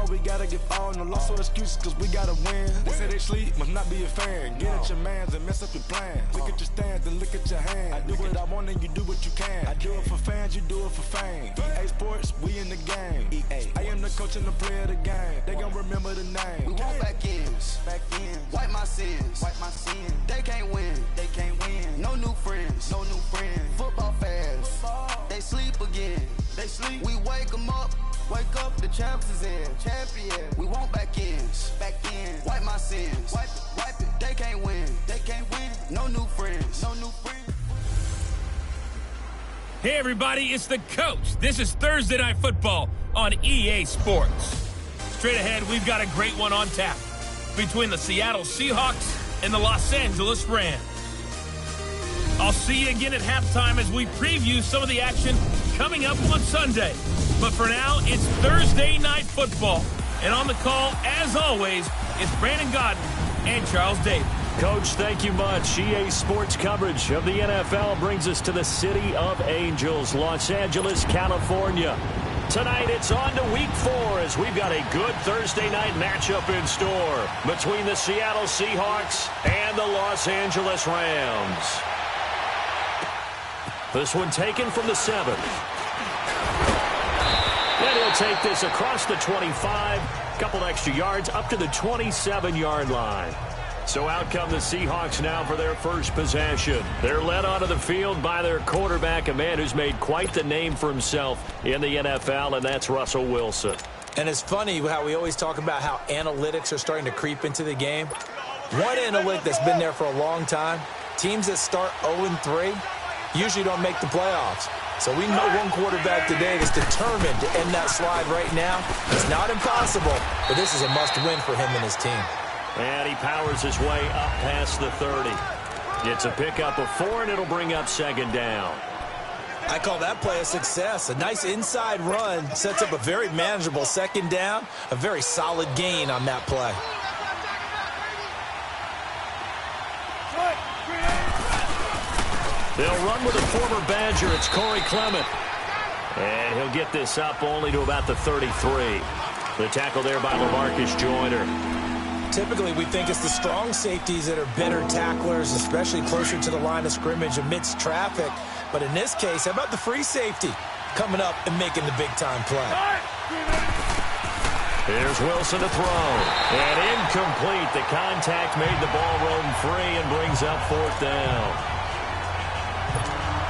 we gotta get fall. No loss or excuses, cause we gotta win. They say they sleep, must not be a fan. Get at your mans and mess up your plans. Look at your stands and look at your hands. I do what I want and you do what you can. I do it for fans, you do it for fame. EA Sports, we in the game. EA. I am the coach and the player of the game. They gon' remember the name. We want back ends. Wipe my sins. They can't win. No new friends. Football fans. They sleep again. We wake them up. Wake up, the champs is in. Champion. We want back ends. Wipe my sins. Wipe it. They can't win. No new friends. Hey everybody, it's the coach. This is Thursday Night Football on EA Sports. Straight ahead, we've got a great one on tap between the Seattle Seahawks and the Los Angeles Rams. I'll see you again at halftime as we preview some of the action coming up on Sunday. But for now, it's Thursday Night Football. And on the call, as always, it's Brandon Godden and Charles Davis. Coach, thank you much. EA Sports coverage of the NFL brings us to the City of Angels, Los Angeles, California. Tonight, it's on to Week 4 as we've got a good Thursday night matchup in store between the Seattle Seahawks and the Los Angeles Rams. This one taken from the 7. And he'll take this across the 25, couple extra yards up to the 27-yard line. So out come the Seahawks now for their first possession. They're led onto the field by their quarterback, a man who's made quite the name for himself in the NFL, and that's Russell Wilson. And it's funny how we always talk about how analytics are starting to creep into the game. One analytic that's been there for a long time, teams that start 0-3 usually don't make the playoffs. So we know one quarterback today that's determined to end that slide right now. It's not impossible, but this is a must-win for him and his team. And he powers his way up past the 30. It's a pickup of 4, and it'll bring up second down. I call that play a success. A nice inside run sets up a very manageable second down, a very solid gain on that play. They'll run with a former Badger. It's Corey Clement. And he'll get this up only to about the 33. The tackle there by LaMarcus Joyner. Typically, we think it's the strong safeties that are better tacklers, especially closer to the line of scrimmage amidst traffic. But in this case, how about the free safety coming up and making the big-time play? Here's Wilson to throw. And incomplete. The contact made the ball roam free and brings up fourth down.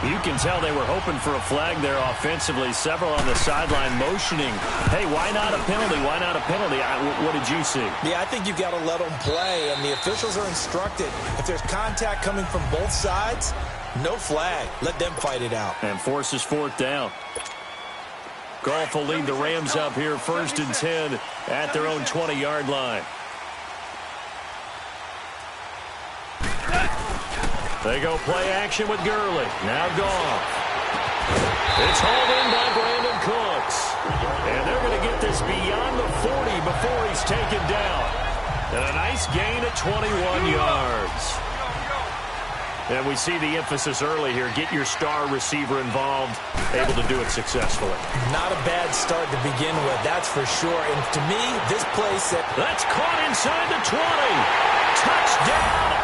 You can tell they were hoping for a flag there offensively. Several on the sideline motioning, hey, why not a penalty? Why not a penalty? What did you see? Yeah, I think you've got to let them play, and the officials are instructed. If there's contact coming from both sides, no flag. Let them fight it out. And forces fourth down. Goff will lead the Rams up here 1st and 10 at their own 20-yard line. They go play action with Gurley. Now Goff. It's hauled in by Brandon Cooks. And they're going to get this beyond the 40 before he's taken down. And a nice gain at 21 yards. And we see the emphasis early here. Get your star receiver involved, able to do it successfully. Not a bad start to begin with, that's for sure. And to me, this play set... That's caught inside the 20. Touchdown,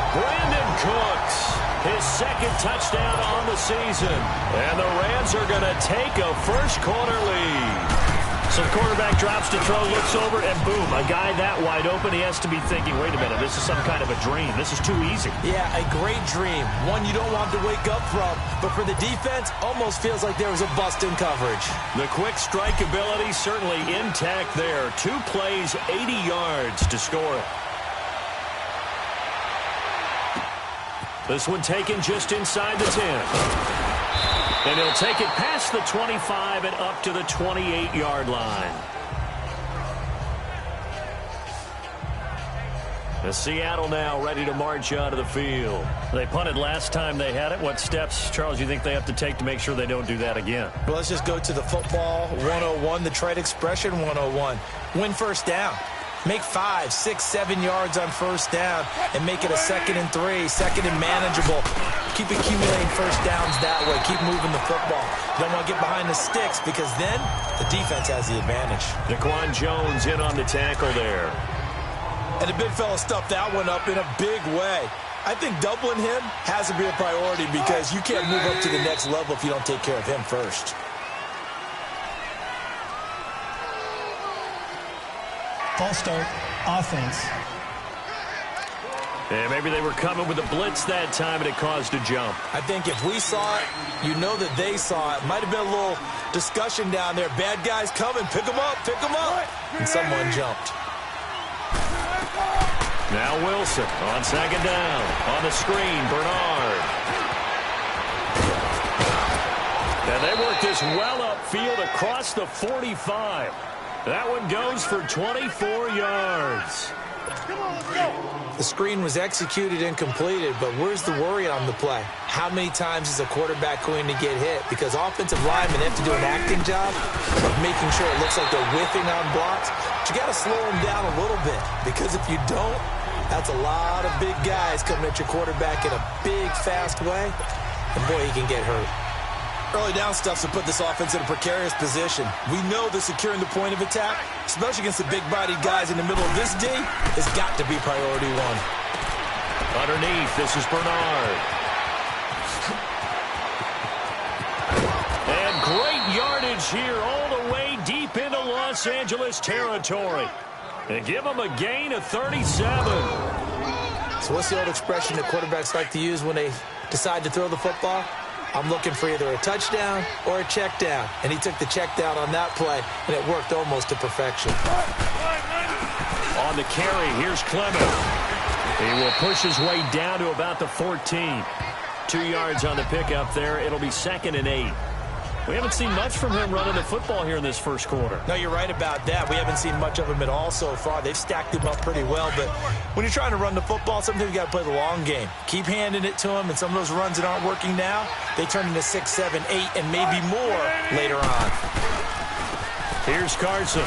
Brandon Cooks, his second touchdown on the season. And the Rams are going to take a first-quarter lead. So the quarterback drops to throw, looks over, and boom, a guy that wide open. He has to be thinking, wait a minute, this is some kind of a dream. This is too easy. Yeah, a great dream. One you don't want to wake up from. But for the defense, almost feels like there was a bust in coverage. The quick strike ability certainly intact there. 2 plays, 80 yards to score it. This one taken just inside the 10. And he'll take it past the 25 and up to the 28-yard line. The Seattle now ready to march onto the field. They punted last time they had it. What steps, Charles, you think they have to take to make sure they don't do that again? Well, let's just go to the football 101, the trade expression 101. Win first down. Make 5, 6, 7 yards on first down and make it a 2nd and 3, 2nd and manageable. Keep accumulating first downs that way. Keep moving the football. You don't want to get behind the sticks because then the defense has the advantage. Daquan Jones in on the tackle there. And the big fella stuffed that one up in a big way. I think doubling him has to be a priority because you can't move up to the next level if you don't take care of him first. False start, offense. And maybe they were coming with a blitz that time and it caused a jump. I think if we saw it, you know that they saw it. Might have been a little discussion down there. Bad guys coming, pick them up, and someone jumped. Now Wilson on second down. On the screen, Bernard. And they work this well upfield across the 45. That one goes for 24 yards. The screen was executed and completed, but where's the worry on the play? How many times is a quarterback going to get hit? Because offensive linemen have to do an acting job of making sure it looks like they're whiffing on blocks. But you got to slow them down a little bit, because if you don't, that's a lot of big guys coming at your quarterback in a big, fast way. And boy, he can get hurt. Early down stuffs will put this offense in a precarious position. We know that securing the point of attack, especially against the big-bodied guys in the middle of this D, has got to be priority one. Underneath, this is Bernard. And great yardage here all the way deep into Los Angeles territory. And give them a gain of 37. So what's the old expression that quarterbacks like to use when they decide to throw the football? I'm looking for either a touchdown or a check down. And he took the check down on that play, and it worked almost to perfection. On the carry, here's Clement. He will push his way down to about the 14. 2 yards on the pickup there. It'll be 2nd and 8. We haven't seen much from him running the football here in this first quarter. No, you're right about that. We haven't seen much of him at all so far. They've stacked him up pretty well, but when you're trying to run the football, sometimes you got to play the long game. Keep handing it to him, and some of those runs that aren't working now, they turn into 6, 7, 8, and maybe more later on. Here's Carson.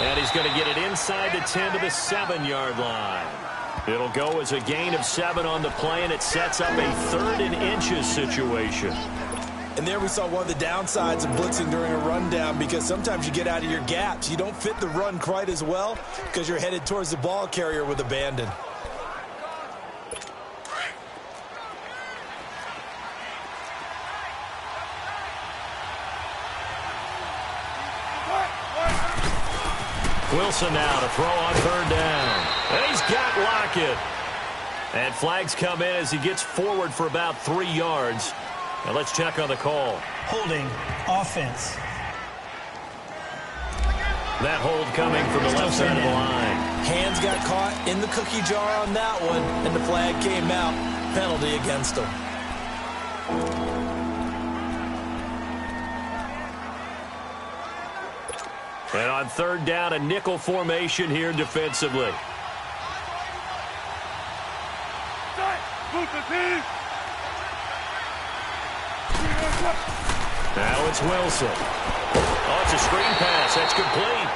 And he's going to get it inside the 10 to the 7-yard line. It'll go as a gain of 7 on the play, and it sets up a 3rd and inches situation. And there we saw one of the downsides of blitzing during a rundown, because sometimes you get out of your gaps. You don't fit the run quite as well because you're headed towards the ball carrier with abandon. Wilson now to throw on 3rd down. And he's got Lockett. And flags come in as he gets forward for about 3 yards. Now let's check on the call. Holding, offense. That hold coming from the left side of the line. Hands got caught in the cookie jar on that one, and the flag came out. Penalty against him. And on 3rd down, a nickel formation here defensively. Now it's Wilson. Oh, it's a screen pass. That's complete.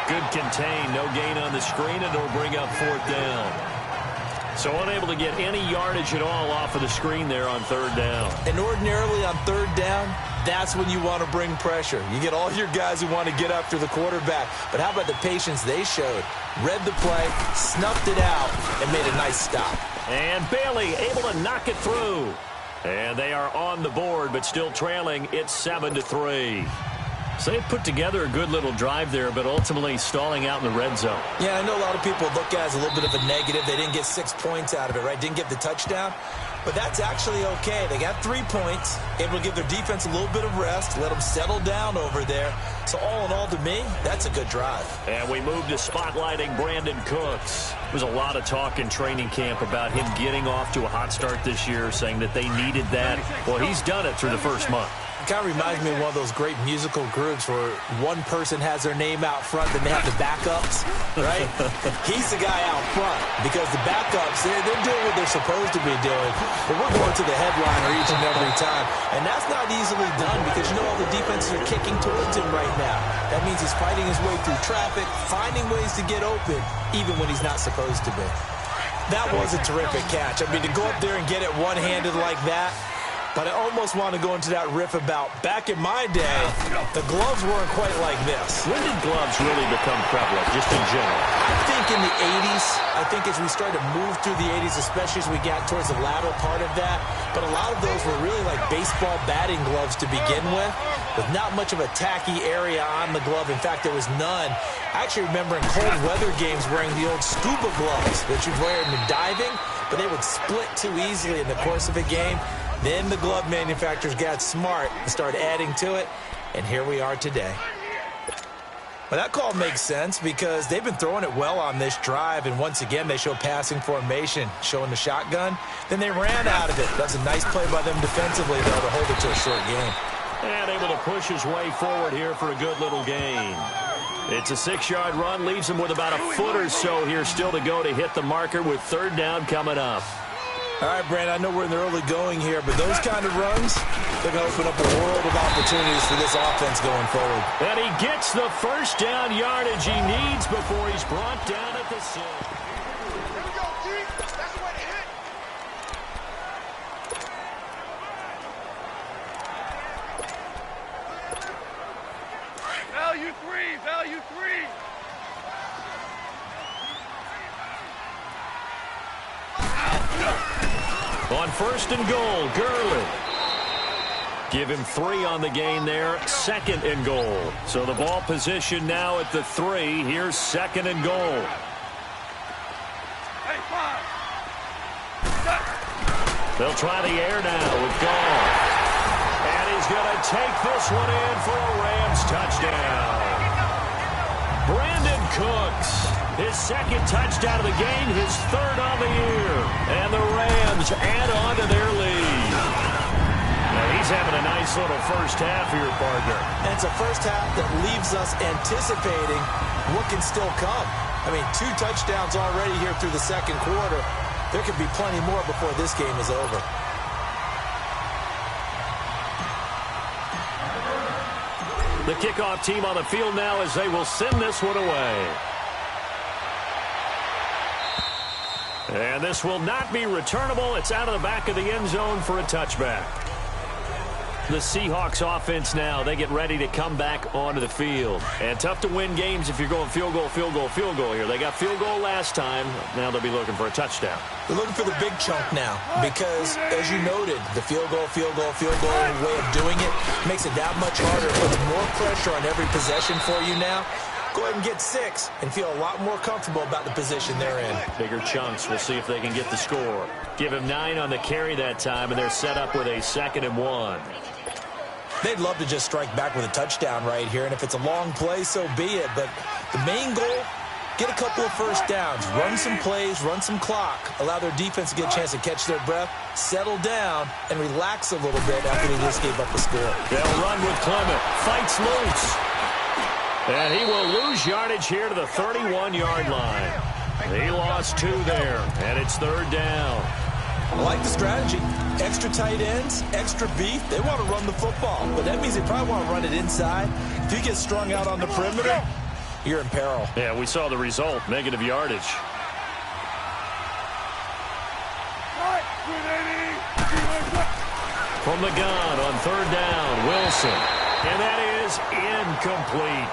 Good contain. No gain on the screen, and it'll bring up 4th down. So unable to get any yardage at all off of the screen there on 3rd down. And ordinarily on 3rd down, that's when you want to bring pressure. You get all your guys who want to get after the quarterback. But how about the patience they showed? Read the play, snuffed it out, and made a nice stop. And Bailey able to knock it through. And they are on the board, but still trailing. It's 7-3. So they put together a good little drive there, but ultimately stalling out in the red zone. Yeah, I know a lot of people look at it as a little bit of a negative. They didn't get 6 points out of it, right? Didn't get the touchdown. But that's actually okay. They got 3 points, able to give their defense a little bit of rest, let them settle down over there. So all in all, to me, that's a good drive. And we move to spotlighting Brandon Cooks. There was a lot of talk in training camp about him getting off to a hot start this year, saying that they needed that. Well, he's done it through the first month. It kind of reminds me of one of those great musical groups where one person has their name out front, then they have the backups, right? He's the guy out front because the backups, they're doing what they're supposed to be doing, but we're going to the headliner each and every time. And that's not easily done because, you know, all the defenses are kicking towards him right now. That means he's fighting his way through traffic, finding ways to get open, even when he's not supposed to be. That was a terrific catch. I mean, to go up there and get it one-handed like that, But I almost want to go into that riff about back in my day, the gloves weren't quite like this. When did gloves really become prevalent, just in general? I think in the 80s. I think as we started to move through the 80s, especially as we got towards the latter part of that. But a lot of those were really like baseball batting gloves to begin with not much of a tacky area on the glove. In fact, there was none. I actually remember in cold weather games wearing the old scuba gloves that you'd wear in diving, but they would split too easily in the course of a game. Then the glove manufacturers got smart and started adding to it, and here we are today. Well, that call makes sense because they've been throwing it well on this drive, and once again they show passing formation, showing the shotgun. Then they ran out of it. That's a nice play by them defensively, though, to hold it to a short game. And able to push his way forward here for a good little gain. It's a 6-yard run, leaves him with about a foot or so here still to go to hit the marker with third down coming up. All right, Brand, I know we're in the early going here, but those kind of runs, they're going to open up a world of opportunities for this offense going forward. And he gets the first down yardage he needs before he's brought down at the 6. Value three. On first and goal, Gurley. Give him 3 on the gain there, second and goal. So the ball position now at the 3. Here's second and goal. Hey, 5. They'll try the air now with Goff. And he's going to take this one in for a Rams touchdown. Brandon Cooks, his second touchdown of the game, his third on the year. And the Rams add on to their lead. Now he's having a nice little first half here, partner. And it's a first half that leaves us anticipating what can still come. I mean, 2 touchdowns already here through the second quarter. There could be plenty more before this game is over. The kickoff team on the field now as they will send this one away. And this will not be returnable. It's out of the back of the end zone for a touchback. The Seahawks offense now, they get ready to come back onto the field. And tough to win games if you're going field goal here. They got field goal last time. Now they'll be looking for a touchdown. They're looking for the big chunk now because, as you noted, the field goal way of doing it makes it that much harder. It puts more pressure on every possession for you now. Go ahead and get 6 and feel a lot more comfortable about the position they're in. Bigger chunks. We'll see if they can get the score. Give him 9 on the carry that time, and they're set up with a 2nd and 1. They'd love to just strike back with a touchdown right here, and if it's a long play, so be it. But the main goal, get a couple of first downs, run some plays, run some clock, allow their defense to get a chance to catch their breath, settle down, and relax a little bit after they just gave up a score. They'll run with Clement. Fights loose. And he will lose yardage here to the 31-yard line. He lost 2 there, and it's third down. I like the strategy. Extra tight ends, extra beef. They want to run the football, but that means they probably want to run it inside. If you get strung out on the perimeter, you're in peril. Yeah, we saw the result, negative yardage. From the gun on third down, Wilson. And that is incomplete.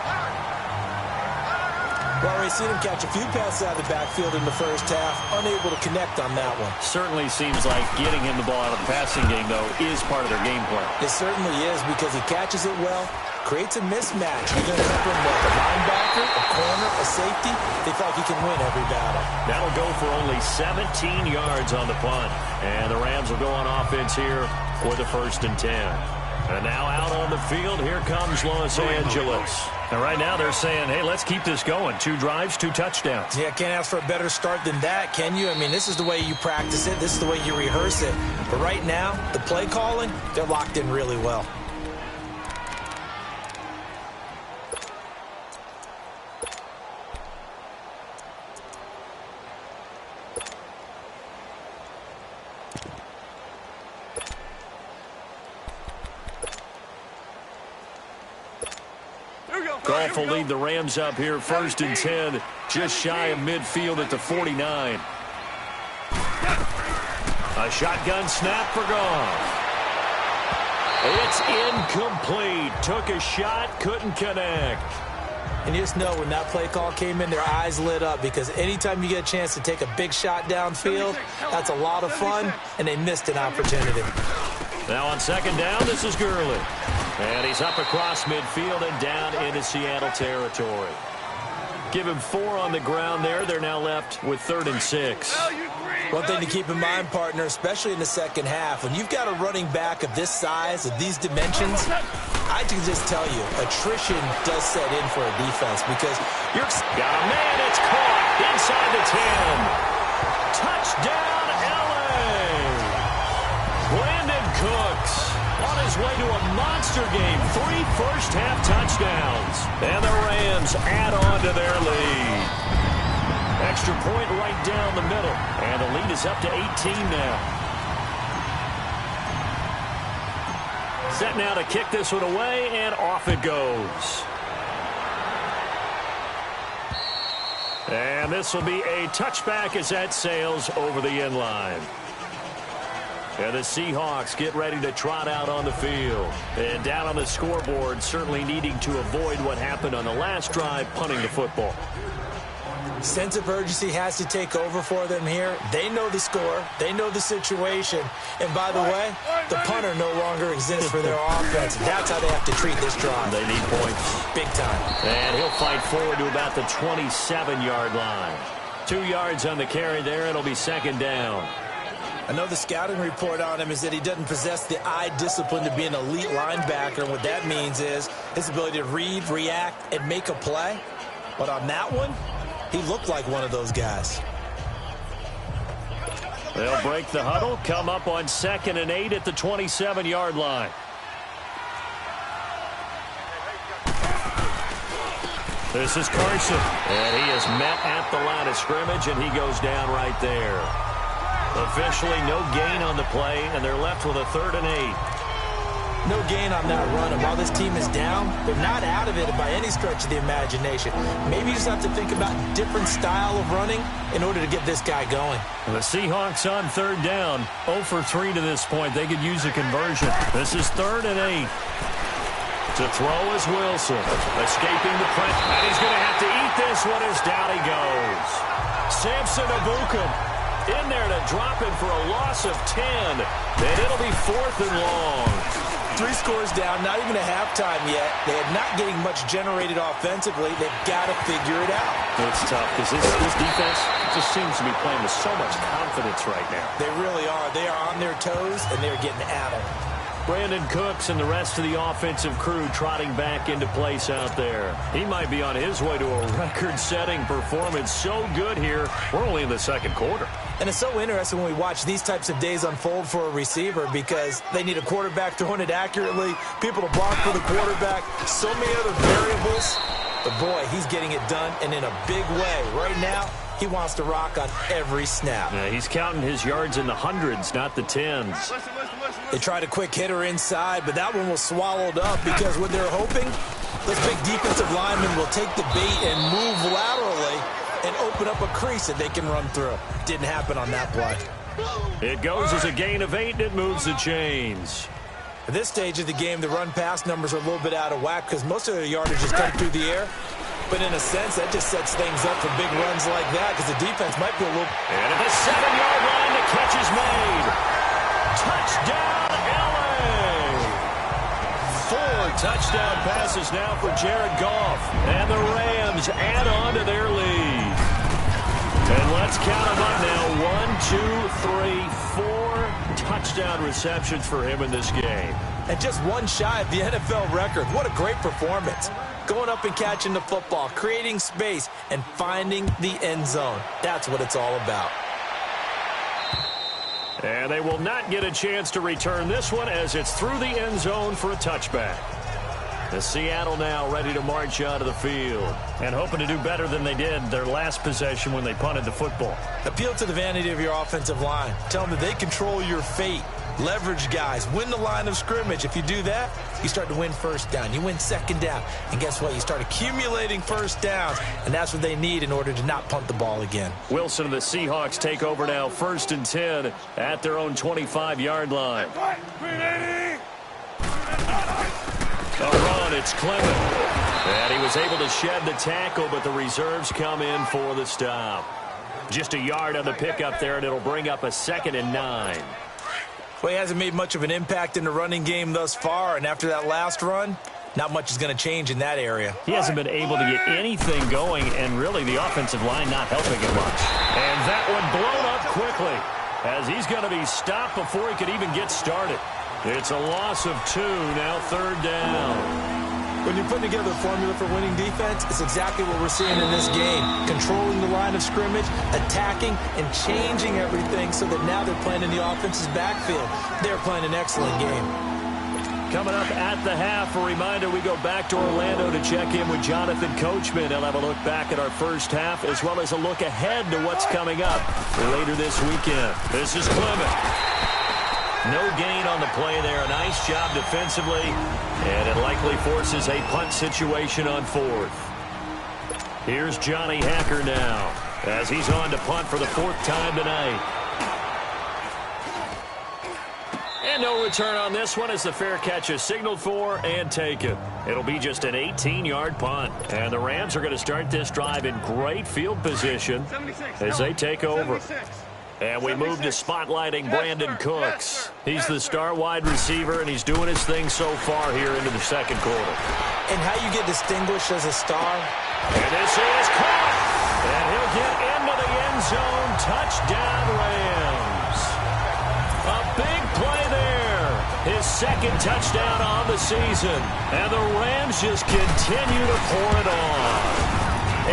Well, we've seen him catch a few passes out of the backfield in the first half, unable to connect on that one. Certainly seems like getting him the ball out of the passing game, though, is part of their game plan. It certainly is because he catches it well, creates a mismatch. You're going to have him like a linebacker, a corner, a safety. They feel like he can win every battle. That'll go for only 17 yards on the punt. And the Rams will go on offense here for the 1st and 10. And now out on the field, here comes Los Angeles. And right now they're saying, hey, let's keep this going. 2 drives, 2 touchdowns. Yeah, can't ask for a better start than that, can you? I mean, this is the way you practice it. This is the way you rehearse it. But right now, the play calling, they're locked in really well. Goff will lead the Rams up here, 1st and 10, just shy of midfield at the 49. A shotgun snap for Goff. It's incomplete. Took a shot, couldn't connect. And you just know when that play call came in, their eyes lit up, because anytime you get a chance to take a big shot downfield, that's a lot of fun, and they missed an opportunity. Now on second down, this is Gurley. And he's up across midfield and down into Seattle territory. Give him 4 on the ground there. They're now left with 3rd and 6. One thing to keep in mind, partner, especially in the second half, when you've got a running back of this size, of these dimensions, I can just tell you, attrition does set in for a defense, because you're... Got a man, it's caught inside the 10. Touchdown, L.A. Brandon Cooks on his way to a monster game. 3 first-half touchdowns. And the Rams add on to their lead. Extra point right down the middle. And the lead is up to 18 now. Set now to kick this one away, and off it goes. And this will be a touchback as that sails over the end line. And the Seahawks get ready to trot out on the field. And down on the scoreboard, certainly needing to avoid what happened on the last drive, punting the football. Sense of urgency has to take over for them here. They know the score. They know the situation. And by the way, the punter no longer exists for their offense. That's how they have to treat this drive. They need points. Big time. And he'll fight forward to about the 27-yard line. 2 yards on the carry there. It'll be second down. I know the scouting report on him is that he doesn't possess the eye discipline to be an elite linebacker. And what that means is his ability to read, react, and make a play. But on that one, he looked like one of those guys. They'll break the huddle, come up on 2nd and 8 at the 27-yard line. This is Carson. And he is met at the line of scrimmage, and he goes down right there. Officially no gain on the play, and they're left with a 3rd and 8. No gain on that run, and while this team is down, they're not out of it by any stretch of the imagination. Maybe you just have to think about a different style of running in order to get this guy going. The Seahawks on 3rd down, 0 for 3 to this point. They could use a conversion. This is 3rd and 8. To throw is Wilson, escaping the press, and he's going to have to eat this one as down he goes. Samson Abukum in there to drop it for a loss of 10, and it'll be 4th and long. 3 scores down, not even a halftime yet. They are not getting much generated offensively. They've got to figure it out. It's tough because this defense just seems to be playing with so much confidence right now. They really are. They are on their toes, and they're getting at them. Brandon Cooks and the rest of the offensive crew trotting back into place out there. He might be on his way to a record-setting performance. So good here. We're only in the second quarter. And it's so interesting when we watch these types of days unfold for a receiver, because they need a quarterback throwing it accurately, people to block for the quarterback, so many other variables. But boy, he's getting it done, and in a big way. Right now, he wants to rock on every snap. Yeah, he's counting his yards in the hundreds, not the tens. They tried a quick hitter inside, but that one was swallowed up, because what they're hoping, those big defensive linemen will take the bait and move laterally and open up a crease that they can run through. Didn't happen on that play. It goes as a gain of 8, and it moves the chains. At this stage of the game, the run-pass numbers are a little bit out of whack because most of their yardage has come through the air. But in a sense, that just sets things up for big runs like that, because the defense might be a little... And at the 7-yard line, the catch is made. Touchdown, L.A. 4 touchdown passes now for Jared Goff. And the Rams add on to their lead. And let's count them up now. 1, 2, 3, 4 touchdown receptions for him in this game. And just one shy of the NFL record. What a great performance. Going up and catching the football, creating space, and finding the end zone. That's what it's all about. And they will not get a chance to return this one as it's through the end zone for a touchback. The Seattle now ready to march out of the field and hoping to do better than they did their last possession when they punted the football. Appeal to the vanity of your offensive line. Tell them that they control your fate. Leverage guys. Win the line of scrimmage. If you do that, you start to win first down. You win second down. And guess what? You start accumulating first downs. And that's what they need in order to not punt the ball again. Wilson and the Seahawks take over now, 1st and 10 at their own 25-yard line. one, it's Clement. And he was able to shed the tackle, but the reserves come in for the stop. Just a yard on the pickup there, and it'll bring up a 2nd and 9. Well, he hasn't made much of an impact in the running game thus far, and after that last run, not much is going to change in that area. He hasn't been able to get anything going, and really the offensive line not helping him much. And that one blown up quickly, as he's going to be stopped before he could even get started. It's a loss of 2, now 3rd down. When you're putting together a formula for winning defense, it's exactly what we're seeing in this game. Controlling the line of scrimmage, attacking, and changing everything so that now they're playing in the offense's backfield. They're playing an excellent game. Coming up at the half, a reminder, we go back to Orlando to check in with Jonathan Coachman. He'll have a look back at our first half as well as a look ahead to what's coming up later this weekend. This is Clement. No gain on the play there. A nice job defensively, and it likely forces a punt situation on 4th. Here's Johnny Hacker now as he's on to punt for the 4th time tonight. And no return on this one as the fair catch is signaled for and taken. It'll be just an 18-yard punt. And the Rams are going to start this drive in great field position as they take over. And we move to spotlighting Brandon Cooks. He's the star wide receiver, and he's doing his thing so far here into the 2nd quarter. And how you get distinguished as a star? And this is caught. And he'll get into the end zone. Touchdown, Rams. A big play there. His 2nd touchdown on the season. And the Rams just continue to pour it on.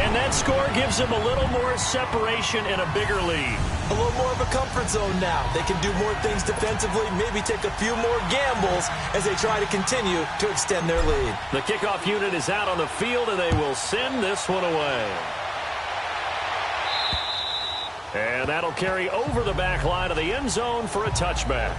And that score gives them a little more separation and a bigger lead. A little more of a comfort zone now. They can do more things defensively, maybe take a few more gambles as they try to continue to extend their lead. The kickoff unit is out on the field, and they will send this one away. And that'll carry over the back line of the end zone for a touchback.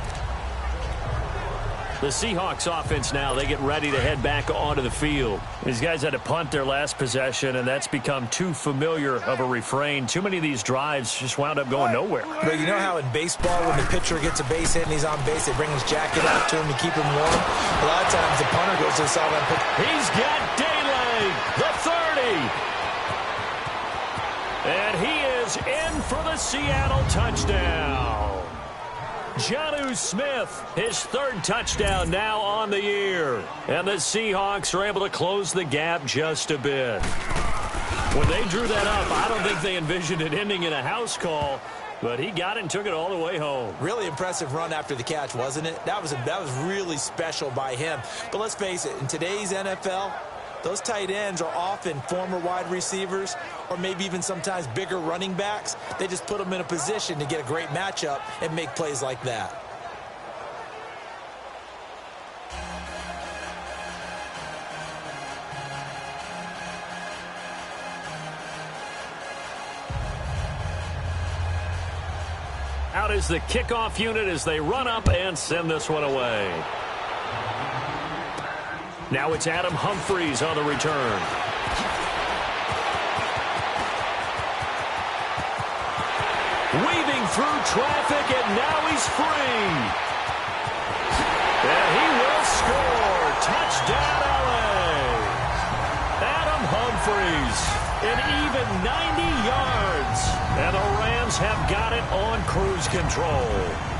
The Seahawks offense now, they get ready to head back onto the field. These guys had to punt their last possession, and that's become too familiar of a refrain. Too many of these drives just wound up going nowhere. But you know how in baseball, when the pitcher gets a base hit and he's on base, they bring his jacket out to him to keep him warm? A lot of times the punter goes to the sideline. He's got daylight, the 30. And he is in for the Seattle touchdown. Jonnu Smith, his 3rd touchdown now on the year. And the Seahawks are able to close the gap just a bit. When they drew that up, I don't think they envisioned it ending in a house call, but he got it and took it all the way home. Really impressive run after the catch, wasn't it? That was really special by him. But let's face it, in today's NFL, those tight ends are often former wide receivers or maybe even sometimes bigger running backs. They just put them in a position to get a great matchup and make plays like that. Out is the kickoff unit as they run up and send this one away. Now it's Adam Humphries on the return. Weaving through traffic, and now he's free. And he will score. Touchdown, LA. Adam Humphries, an even 90 yards. And the Rams have got it on cruise control.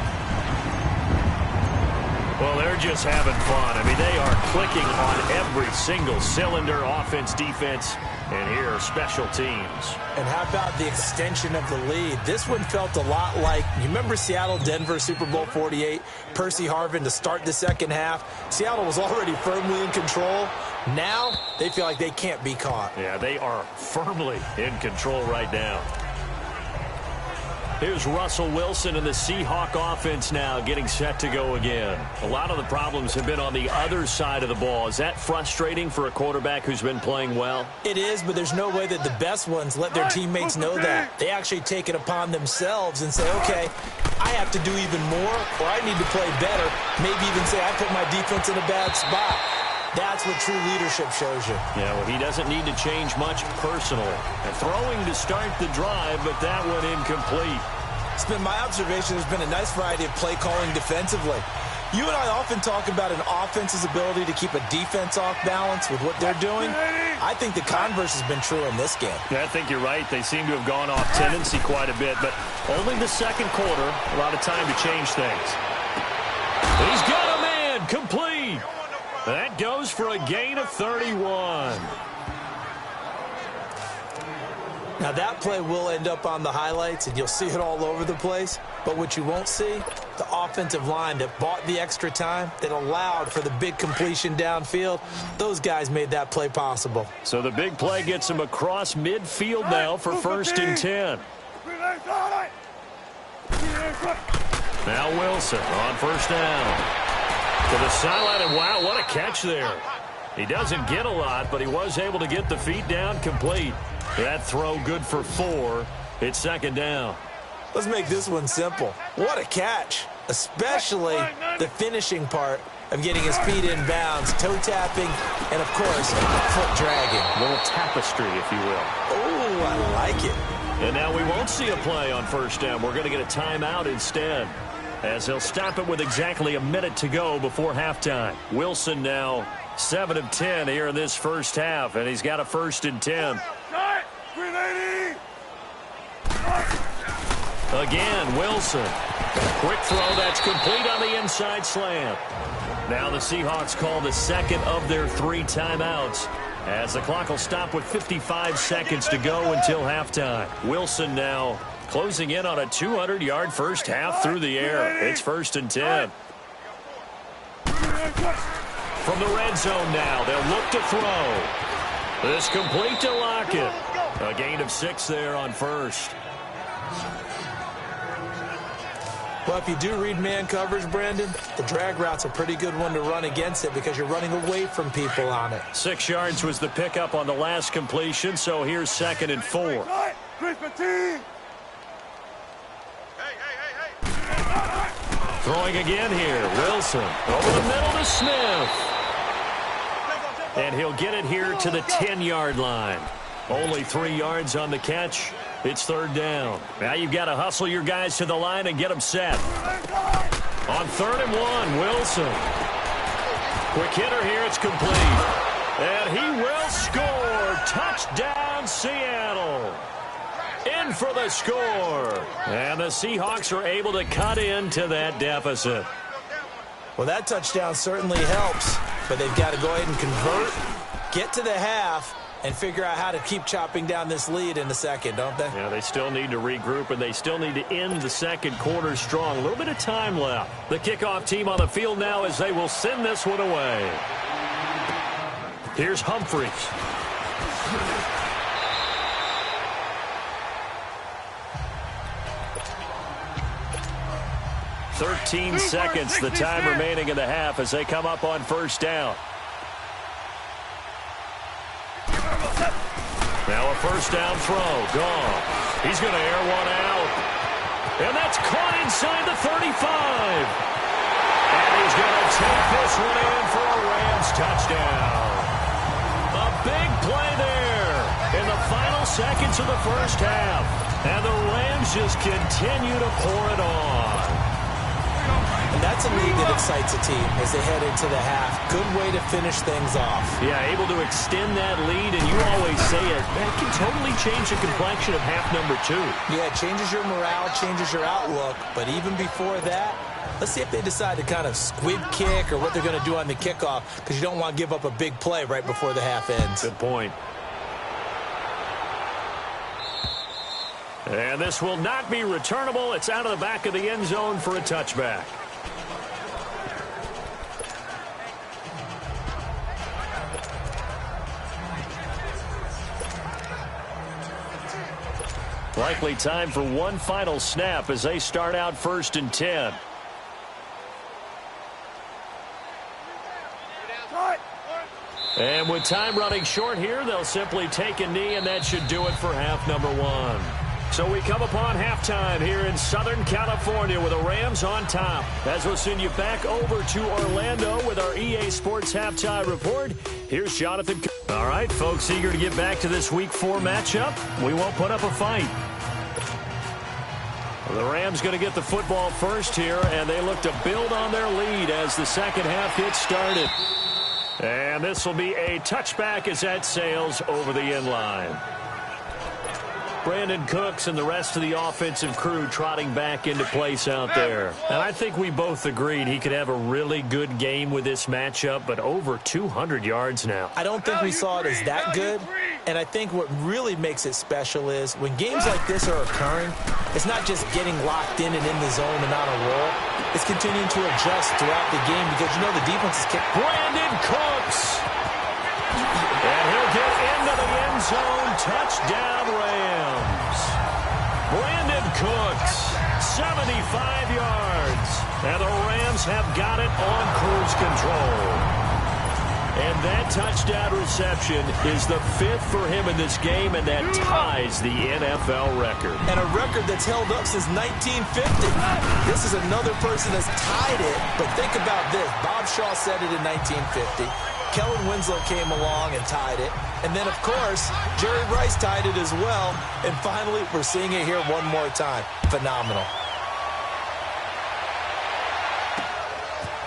Well, they're just having fun. I mean, they are clicking on every single cylinder, offense, defense, and here are special teams. And how about the extension of the lead? This one felt a lot like, you remember Seattle-Denver Super Bowl 48? Percy Harvin to start the 2nd half. Seattle was already firmly in control. Now they feel like they can't be caught. Yeah, they are firmly in control right now. Here's Russell Wilson and the Seahawk offense now getting set to go again. A lot of the problems have been on the other side of the ball. Is that frustrating for a quarterback who's been playing well? It is, but there's no way that the best ones let their teammates know that. They actually take it upon themselves and say, okay, I have to do even more, or I need to play better. Maybe even say I put my defense in a bad spot. That's what true leadership shows you. Yeah, well, he doesn't need to change much personally. And throwing to start the drive, but that one incomplete. It's been my observation there's been a nice variety of play calling defensively. You and I often talk about an offense's ability to keep a defense off balance with what they're doing. I think the converse has been true in this game. Yeah, I think you're right. They seem to have gone off tendency quite a bit, but only the second quarter, a lot of time to change things. He's got a man, complete. That goes for a gain of 31. Now that play will end up on the highlights, and you'll see it all over the place. But what you won't see, the offensive line that bought the extra time, that allowed for the big completion downfield, those guys made that play possible. So the big play gets him across midfield now for 1st and 10. Now Wilson on 1st down. To the sideline, and wow, what a catch there. He doesn't get a lot, but he was able to get the feet down complete. That throw good for 4. It's 2nd down. Let's make this one simple. What a catch, especially the finishing part of getting his feet in bounds, toe tapping, and, of course, foot dragging. A little tapestry, if you will. Oh, I like it. And now we won't see a play on 1st down. We're going to get a timeout instead, as he'll stop it with exactly a minute to go before halftime. Wilson now 7 of 10 here in this first half, and he's got a 1st and 10. Again, Wilson. Quick throw, that's complete on the inside slant. Now the Seahawks call the 2nd of their 3 timeouts, as the clock will stop with 55 seconds to go until halftime. Wilson now closing in on a 200-yard first half through the air. It's 1st and 10. From the red zone now, they'll look to throw. This complete to Lockett. A gain of 6 there on 1st. Well, if you do read man coverage, Brandon, the drag route's a pretty good one to run against it because you're running away from people on it. 6 yards was the pickup on the last completion, so here's 2nd and 4. Throwing again here. Wilson over the middle to Smith. And he'll get it here to the 10-yard line. Only 3 yards on the catch. It's 3rd down. Now you've got to hustle your guys to the line and get them set. On 3rd and 1, Wilson. Quick hitter here. It's complete. And he will score. Touchdown, Seattle. In for the score. And the Seahawks are able to cut into that deficit. Well, that touchdown certainly helps, but they've got to go ahead and convert, get to the half, and figure out how to keep chopping down this lead in the second, don't they? Yeah, they still need to regroup, and they still need to end the second quarter strong. A little bit of time left. The kickoff team on the field now as they will send this one away. Here's Humphries. "13 seconds, the time remaining in the half as they come up on 1st down. Now a 1st down throw. Gone. He's going to air one out. And that's caught inside the 35. And he's going to take this one in for a Rams touchdown. A big play there in the final seconds of the first half. And the Rams just continue to pour it on. And that's a lead that excites a team as they head into the half. Good way to finish things off. Yeah, able to extend that lead, and you always say it, that can totally change the complexion of half number 2. Yeah, it changes your morale, changes your outlook, but even before that, let's see if they decide to kind of squib kick or what they're going to do on the kickoff, because you don't want to give up a big play right before the half ends. Good point. And this will not be returnable. It's out of the back of the end zone for a touchback. Likely time for one final snap as they start out 1st and 10. And with time running short here, they'll simply take a knee, and that should do it for half number 1. So we come upon halftime here in Southern California with the Rams on top. As we'll send you back over to Orlando with our EA Sports Halftime Report, here's Jonathan. All right, folks, eager to get back to this Week 4 matchup. We won't put up a fight. The Rams going to get the football first here, and they look to build on their lead as the second half gets started. And this will be a touchback as that sails over the end line. Brandon Cooks and the rest of the offensive crew trotting back into place out there. And I think we both agreed he could have a really good game with this matchup, but over 200 yards now. I don't think we saw it as that good. And I think what really makes it special is when games like this are occurring, it's not just getting locked in and in the zone and on a roll. It's continuing to adjust throughout the game because, you know, the defense is kicking. Brandon Cooks. And he'll get into the end zone. Touchdown, Rams. Brandon Cooks, 75 yards. And the Rams have got it on cruise control. And that touchdown reception is the 5th for him in this game, and that ties the NFL record. And a record that's held up since 1950. This is another person that's tied it, but think about this. Bob Shaw said it in 1950. Kellen Winslow came along and tied it. And then, of course, Jerry Rice tied it as well. And finally, we're seeing it here one more time. Phenomenal.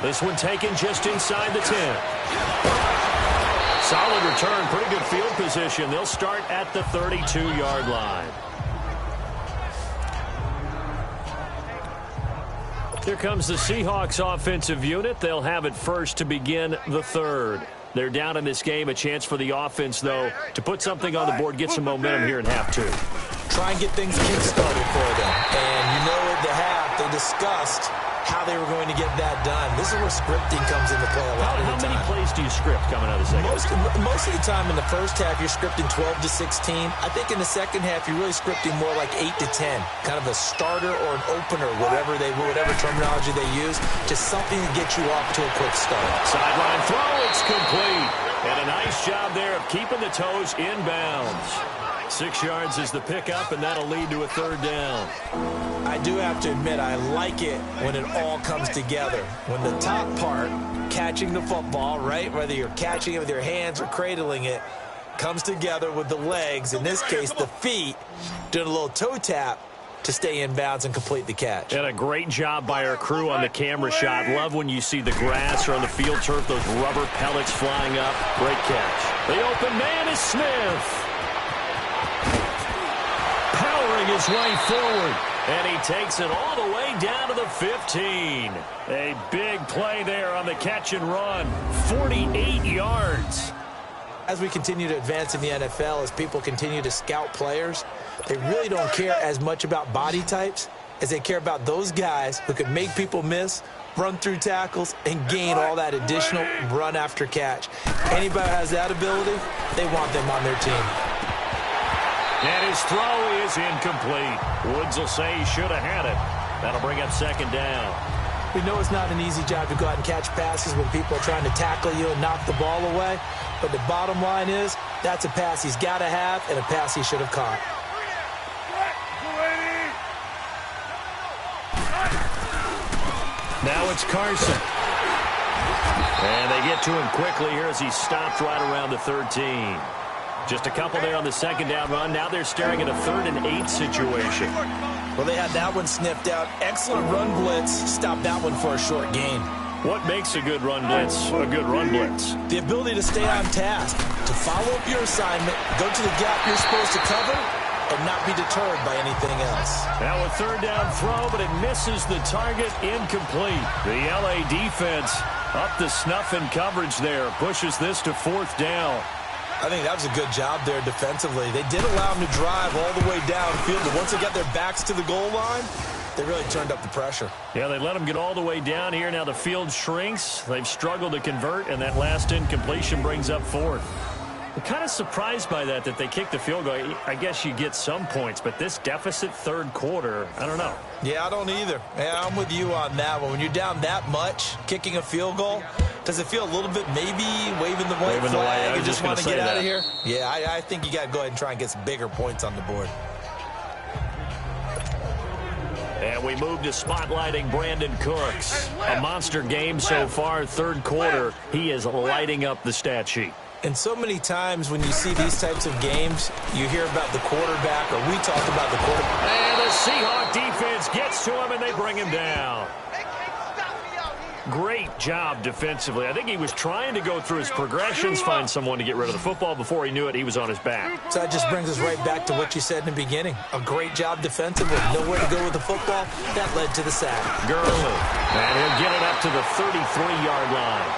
This one taken just inside the 10. Solid return, pretty good field position. They'll start at the 32-yard line. Here comes the Seahawks offensive unit. They'll have it first to begin the third. They're down in this game. A chance for the offense, though, to put something on the board, get some momentum here in half two. Try and get things kick-started for them. And you know at the half, they discussed how they were going to get that done. This is where scripting comes into play a lot of the time. How many plays do you script coming out of the second half? Most of the time in the first half, you're scripting 12 to 16. I think in the second half, you're really scripting more like 8 to 10. Kind of a starter or an opener, whatever terminology they use. Just something to get you off to a quick start. Sideline throw, it's complete. And a nice job there of keeping the toes inbounds. 6 yards is the pickup, and that'll lead to a third down. I do have to admit, I like it when it all comes together. When the top part, catching the football, right, whether you're catching it with your hands or cradling it, comes together with the legs, in this case the feet, doing a little toe tap to stay in bounds and complete the catch. And a great job by our crew on the camera shot. Love when you see the grass or on the field turf, those rubber pellets flying up. Great catch. The open man is Smith. Powering his way forward. And he takes it all the way down to the 15. A big play there on the catch and run. 48 yards. As we continue to advance in the NFL, as people continue to scout players, they really don't care as much about body types as they care about those guys who can make people miss, run through tackles, and gain all that additional run after catch. Anybody who has that ability, they want them on their team. And his throw is incomplete. Woods will say he should have had it. That'll bring up second down. We know it's not an easy job to go out and catch passes when people are trying to tackle you and knock the ball away. But the bottom line is, that's a pass he's got to have and a pass he should have caught. Now it's Carson. And they get to him quickly here as he stopped right around the 13. Just a couple there on the second down run. Now they're staring at a 3rd and 8 situation. Well, they had that one sniffed out. Excellent run blitz. Stopped that one for a short gain. What makes a good run blitz a good run blitz? The ability to stay on task, to follow up your assignment, go to the gap you're supposed to cover, and not be deterred by anything else. Now a 3rd down throw, but it misses the target. Incomplete. The LA defense up to snuff in coverage there. Pushes this to 4th down. I think that was a good job there defensively. They did allow them to drive all the way downfield, but once they got their backs to the goal line, they really turned up the pressure. Yeah, they let them get all the way down here. Now the field shrinks. They've struggled to convert, and that last incompletion brings up 4th. I'm kind of surprised by that they kicked the field goal. I guess you get some points, but this deficit 3rd quarter, I don't know. Yeah, I don't either. Yeah, I'm with you on that one. When you're down that much, kicking a field goal, does it feel a little bit maybe waving the white flag? You just want to get out of here? Yeah, I think you got to go ahead and try and get some bigger points on the board. And we move to spotlighting Brandon Cooks. A monster game so far, 3rd quarter. He is lighting up the stat sheet. And so many times when you see these types of games, you hear about the quarterback, or we talk about the quarterback. And the Seahawk defense gets to him, and they bring him down. Great job defensively. I think he was trying to go through his progressions, find someone to get rid of the football. Before he knew it, he was on his back. So that just brings us right back to what you said in the beginning. A great job defensively. Nowhere to go with the football. That led to the sack. Gurley. And he'll get it up to the 33-yard line.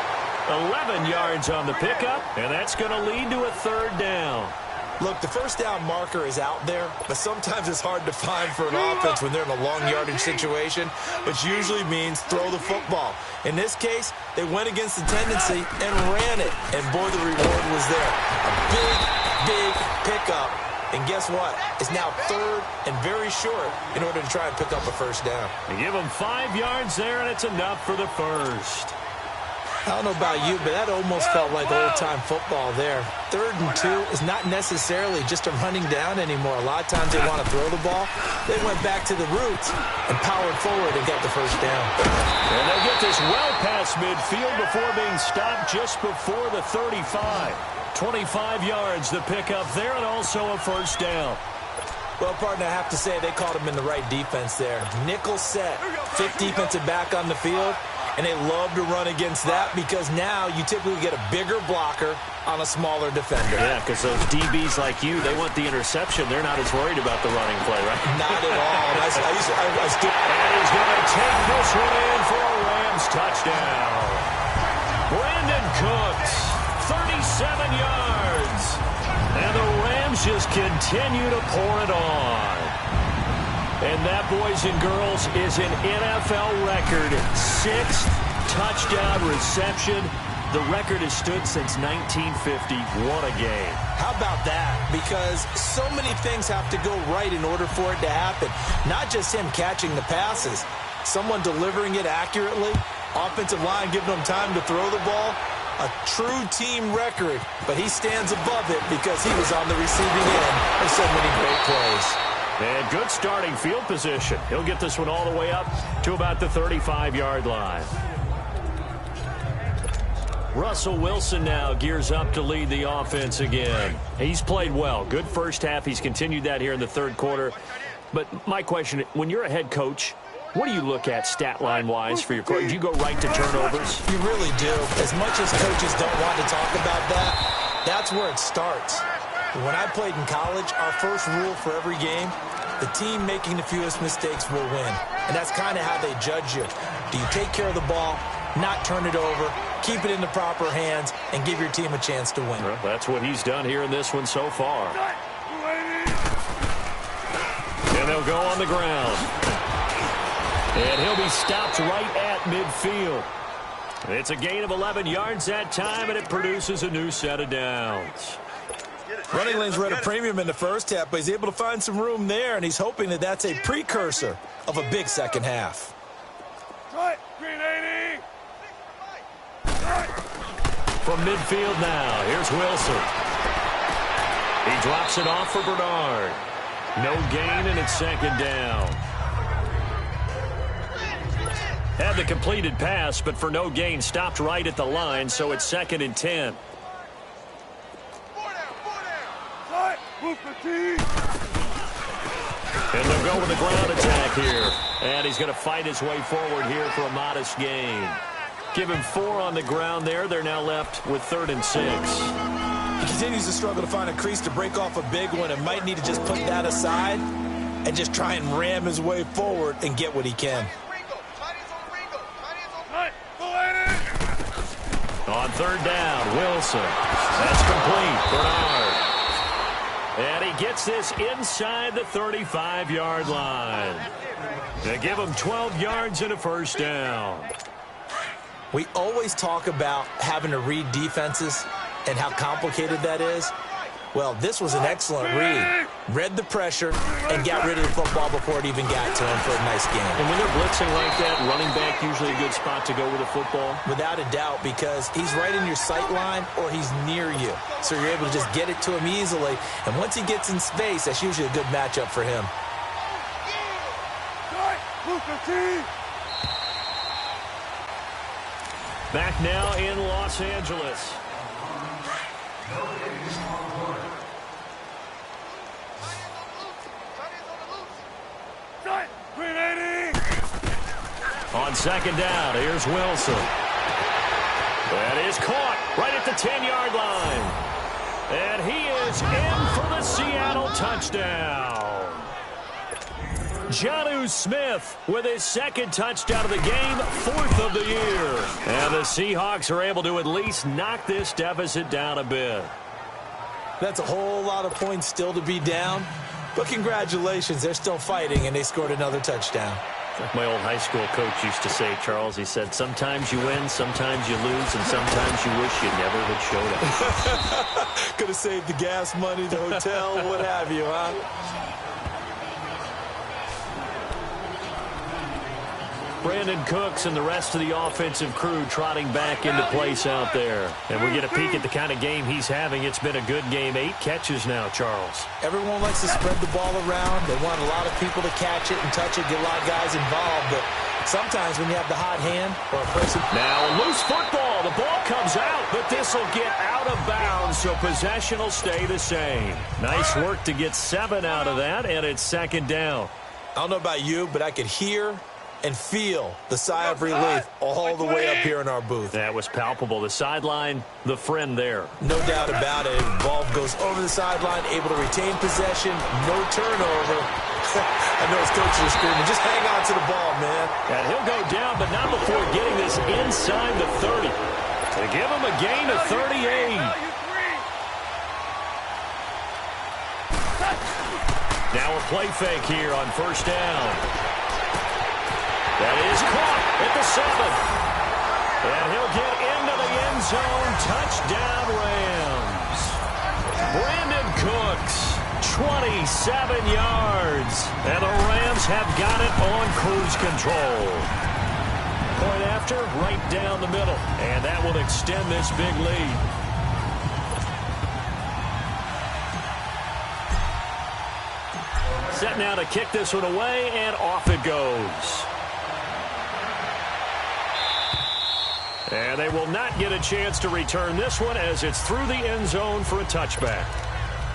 11 yards on the pickup, and that's going to lead to a third down. Look, the first down marker is out there, but sometimes it's hard to find for an offense when they're in a long yardage situation, which usually means throw the football. In this case, they went against the tendency and ran it, and boy, the reward was there. A big, big pickup, and guess what? It's now third and very short in order to try and pick up a first down. They give them 5 yards there, and it's enough for the first. I don't know about you, but that almost felt like old-time football there. 3rd and 2 is not necessarily just a running down anymore. A lot of times they want to throw the ball. They went back to the roots and powered forward and got the first down. And they'll get this well past midfield before being stopped just before the 35. 25 yards the pickup there, and also a first down. Well, partner, I have to say they caught him in the right defense there. Nickel set, 5th defensive back on the field. And they love to run against that because now you typically get a bigger blocker on a smaller defender. Yeah, because those DBs like you, they want the interception. They're not as worried about the running play, right? Not at all. And and he's going to take this one in for a Rams touchdown. Brandon Cooks, 37 yards. And the Rams just continue to pour it on. And that, boys and girls, is an NFL record. 6th touchdown reception. The record has stood since 1950. What a game. How about that? Because so many things have to go right in order for it to happen. Not just him catching the passes. Someone delivering it accurately. Offensive line giving them time to throw the ball. A true team record. But he stands above it because he was on the receiving end of so many great plays. And good starting field position. He'll get this one all the way up to about the 35-yard line. Russell Wilson now gears up to lead the offense again. He's played well. Good first half. He's continued that here in the third quarter. But my question, when you're a head coach, what do you look at stat line-wise for your coach? Do you go right to turnovers? You really do. As much as coaches don't want to talk about that, that's where it starts. When I played in college, our first rule for every game, the team making the fewest mistakes will win. And that's kind of how they judge you. Do you take care of the ball, not turn it over, keep it in the proper hands, and give your team a chance to win? Well, that's what he's done here in this one so far. And they'll go on the ground. And he'll be stopped right at midfield. It's a gain of 11 yards that time, and it produces a new set of downs. Running lanes were at a premium in the first half, but he's able to find some room there, and he's hoping that that's a precursor of a big second half. From midfield now, here's Wilson. He drops it off for Bernard. No gain, and it's second down. Had the completed pass, but for no gain, stopped right at the line, so it's 2nd and 10. And they'll go with a ground attack here. And he's going to fight his way forward here for a modest gain. Give him 4 on the ground there. They're now left with 3rd and 6. He continues to struggle to find a crease to break off a big one and might need to just put that aside and just try and ram his way forward and get what he can. On 3rd down, Wilson. That's complete. Bernard. And he gets this inside the 35-yard line. They give him 12 yards and a first down. We always talk about having to read defenses and how complicated that is. Well, this was an excellent read. Read the pressure and got rid of the football before it even got to him for a nice game. And when they're blitzing like that, running back usually a good spot to go with the football? Without a doubt, because he's right in your sight line or he's near you. So you're able to just get it to him easily. And once he gets in space, that's usually a good matchup for him. Back now in Los Angeles. On second down, here's Wilson. That is caught right at the 10-yard line. And he is in for the Seattle touchdown. Jonnu Smith with his second touchdown of the game, 4th of the year. And the Seahawks are able to at least knock this deficit down a bit. That's a whole lot of points still to be down. But congratulations, they're still fighting, and they scored another touchdown. Like my old high school coach used to say, Charles, he said, sometimes you win, sometimes you lose, and sometimes you wish you never had showed up. Could have saved the gas money, the hotel, what have you, huh? Brandon Cooks and the rest of the offensive crew trotting back into place out there. And we get a peek at the kind of game he's having. It's been a good game. 8 catches now, Charles. Everyone likes to spread the ball around. They want a lot of people to catch it and touch it, get a lot of guys involved. But sometimes when you have the hot hand or a person... Now a loose football. The ball comes out, but this will get out of bounds, so possession will stay the same. Nice work to get 7 out of that, and it's second down. I don't know about you, but I could hear and feel the sigh of relief all the way up here in our booth. That was palpable. The sideline, the friend there. No doubt about it. Ball goes over the sideline, able to retain possession, no turnover. I know his coaches are screaming, just hang on to the ball, man. And he'll go down, but not before getting this inside the 30. To give him a gain of 38. Now a play fake here on first down. That is caught at the 7. And he'll get into the end zone. Touchdown, Rams. Brandon Cooks, 27 yards. And the Rams have got it on cruise control. Point after, right down the middle. And that will extend this big lead. Set now to kick this one away, and off it goes. And they will not get a chance to return this one as it's through the end zone for a touchback.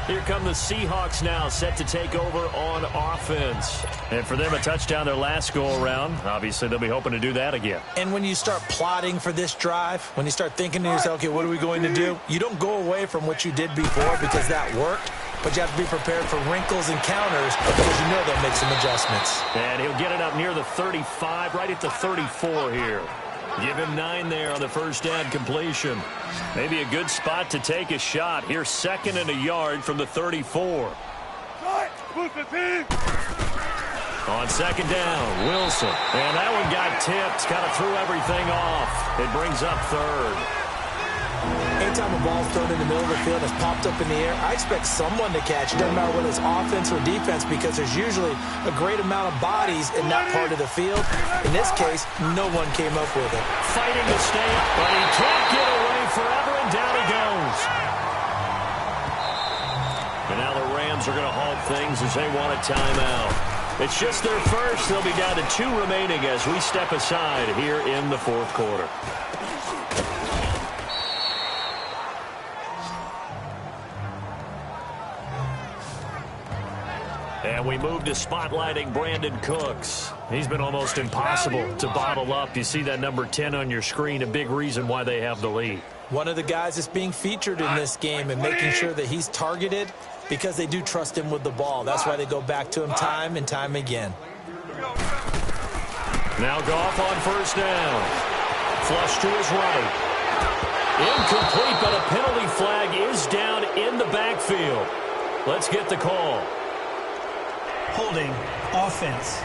Here come the Seahawks now, set to take over on offense. And for them, a touchdown their last go-around. Obviously, they'll be hoping to do that again. And when you start plotting for this drive, when you start thinking to yourself, okay, what are we going to do? You don't go away from what you did before because that worked. But you have to be prepared for wrinkles and counters because you know they'll make some adjustments. And he'll get it up near the 35, right at the 34 here. Give him 9 there on the first down completion. Maybe a good spot to take a shot. Here's 2nd and a yard from the 34. On second down, Wilson. And that one got tipped. Kind of threw everything off. It brings up 3rd. Anytime a ball's thrown in the middle of the field and it's popped up in the air, I expect someone to catch it. Doesn't matter whether it's offense or defense because there's usually a great amount of bodies in that part of the field. In this case, no one came up with it. Fighting to stay up, but he can't get away forever, and down he goes. And now the Rams are going to halt things as they want a timeout. It's just their first. They'll be down to 2 remaining as we step aside here in the 4th quarter. And we move to spotlighting Brandon Cooks. He's been almost impossible to bottle up. You see that number 10 on your screen, a big reason why they have the lead. One of the guys that's being featured in this game and making sure that he's targeted because they do trust him with the ball. That's why they go back to him time and time again. Now Goff on first down. Flush to his right. Incomplete, but a penalty flag is down in the backfield. Let's get the call. Holding offense.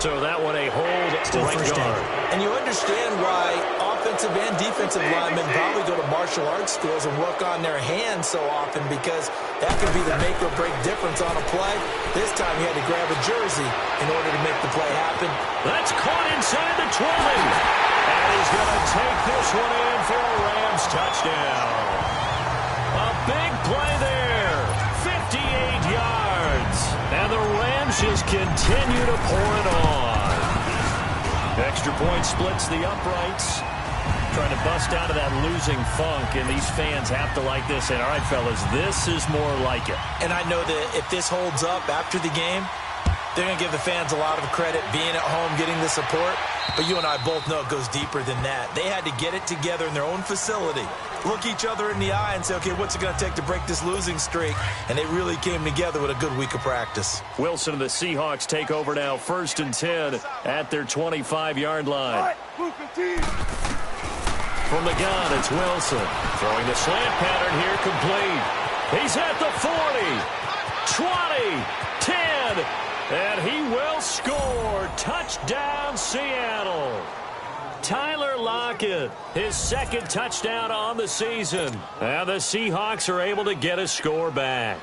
So that one a hold right guard. And you understand why offensive and defensive linemen probably go to martial arts schools and work on their hands so often because that can be the make or break difference on a play. This time he had to grab a jersey in order to make the play happen. That's caught inside the 20. And he's going to take this one in for a Rams touchdown. A big play there, 58 yards, and the Rams just continue to pour it on. Extra point splits the uprights. trying to bust out of that losing funk, and these fans have to like this. And all right, fellas, this is more like it. And I know that if this holds up after the game, they're going to give the fans a lot of credit being at home, getting the support. But you and I both know it goes deeper than that. They had to get it together in their own facility, look each other in the eye and say, okay, what's it going to take to break this losing streak? And they really came together with a good week of practice. Wilson and the Seahawks take over now, 1st and 10 at their 25-yard line. From the gun, it's Wilson. Throwing the slant pattern here, complete. He's at the 40, 20, 10, and he will score. Touchdown, Seattle. Tyler Lockett, his 2nd touchdown on the season. And the Seahawks are able to get a score back.